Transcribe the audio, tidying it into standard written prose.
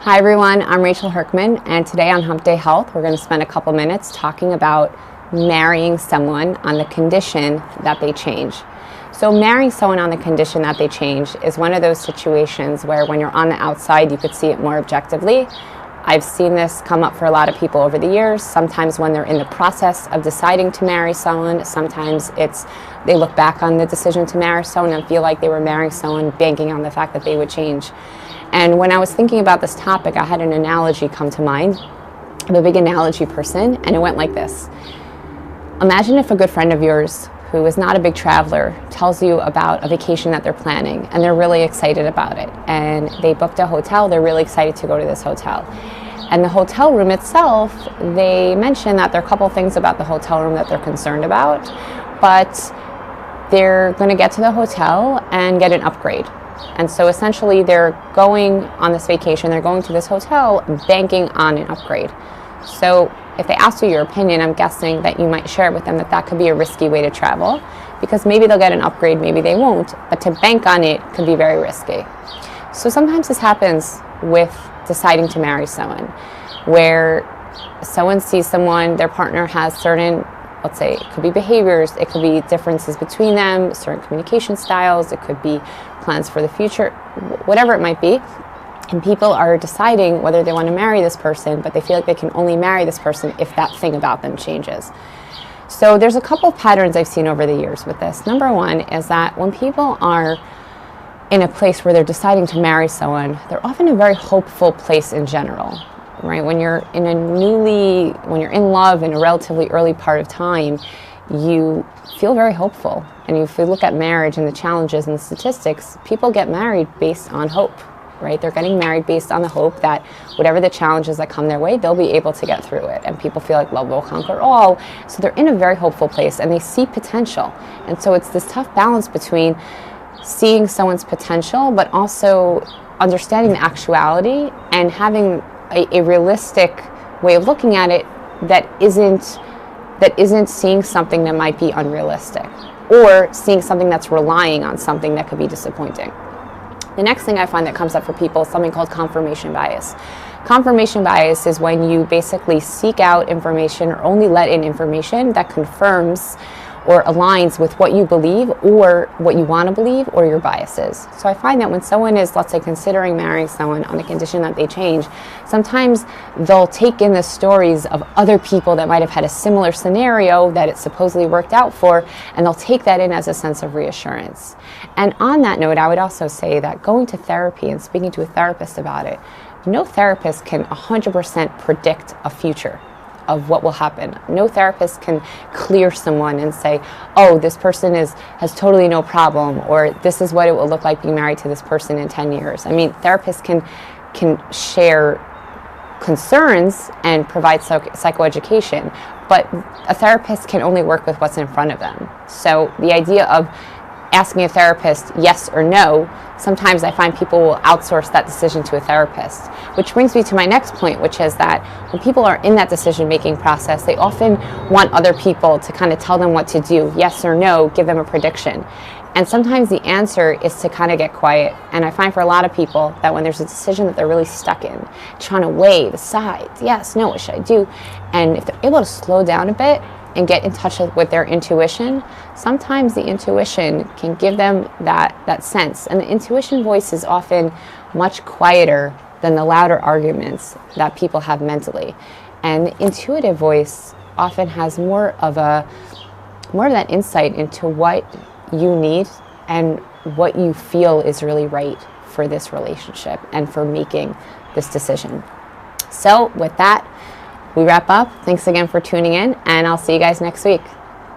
Hi everyone, I'm Rachel Herkman, and today on Hump Day Health we're going to spend a couple minutes talking about marrying someone on the condition that they change. So marrying someone on the condition that they change is one of those situations where when you're on the outside you could see it more objectively. I've seen this come up for a lot of people over the years. Sometimes when they're in the process of deciding to marry someone, sometimes they look back on the decision to marry someone and feel like they were marrying someone banking on the fact that they would change. And when I was thinking about this topic, I had an analogy come to mind. I'm a big analogy person, and it went like this. Imagine if a good friend of yours who is not a big traveler tells you about a vacation that they're planning, and they're really excited about it. And they booked a hotel, they're really excited to go to this hotel. And the hotel room itself, they mention that there are a couple things about the hotel room that they're concerned about, but they're going to get to the hotel and get an upgrade. And so essentially they're going on this vacation, they're going to this hotel banking on an upgrade. So if they ask you your opinion, I'm guessing that you might share with them that that could be a risky way to travel, because maybe they'll get an upgrade, maybe they won't, but to bank on it could be very risky. So sometimes this happens with deciding to marry someone, where someone sees someone, their partner has certain, let's say, it could be behaviors, it could be differences between them, certain communication styles, it could be plans for the future, whatever it might be. And people are deciding whether they want to marry this person, but they feel like they can only marry this person if that thing about them changes. So there's a couple of patterns I've seen over the years with this. Number one is that when people are in a place where they're deciding to marry someone, they're often in a very hopeful place in general, right? When you're in love in a relatively early part of time, you feel very hopeful. And if you look at marriage and the challenges and the statistics, people get married based on hope, right? They're getting married based on the hope that whatever the challenges that come their way, they'll be able to get through it. And people feel like love will conquer all. So they're in a very hopeful place and they see potential. And so it's this tough balance between seeing someone's potential, but also understanding the actuality and having a realistic way of looking at it that isn't seeing something that might be unrealistic, or seeing something that's relying on something that could be disappointing. The next thing I find that comes up for people is something called confirmation bias. Confirmation bias is when you basically seek out information or only let in information that confirms or aligns with what you believe or what you want to believe or your biases. So I find that when someone is, let's say, considering marrying someone on the condition that they change, sometimes they'll take in the stories of other people that might have had a similar scenario that it supposedly worked out for, and they'll take that in as a sense of reassurance. And on that note, I would also say that going to therapy and speaking to a therapist about it, no therapist can 100% predict a future of what will happen. No therapist can clear someone and say, oh, this person has totally no problem, or this is what it will look like being married to this person in 10 years. I mean, therapists can share concerns and provide psychoeducation, but a therapist can only work with what's in front of them. So the idea of asking a therapist yes or no, sometimes I find people will outsource that decision to a therapist. Which brings me to my next point, which is that when people are in that decision-making process, they often want other people to kind of tell them what to do, yes or no, give them a prediction. And sometimes the answer is to kind of get quiet. And I find for a lot of people that when there's a decision that they're really stuck in, trying to weigh the sides, yes, no, what should I do? And if they're able to slow down a bit and get in touch with their intuition, sometimes the intuition can give them that sense. And the intuition voice is often much quieter than the louder arguments that people have mentally. And the intuitive voice often has more of that insight into what you need and what you feel is really right for this relationship and for making this decision. So with that, we wrap up. Thanks again for tuning in, and I'll see you guys next week.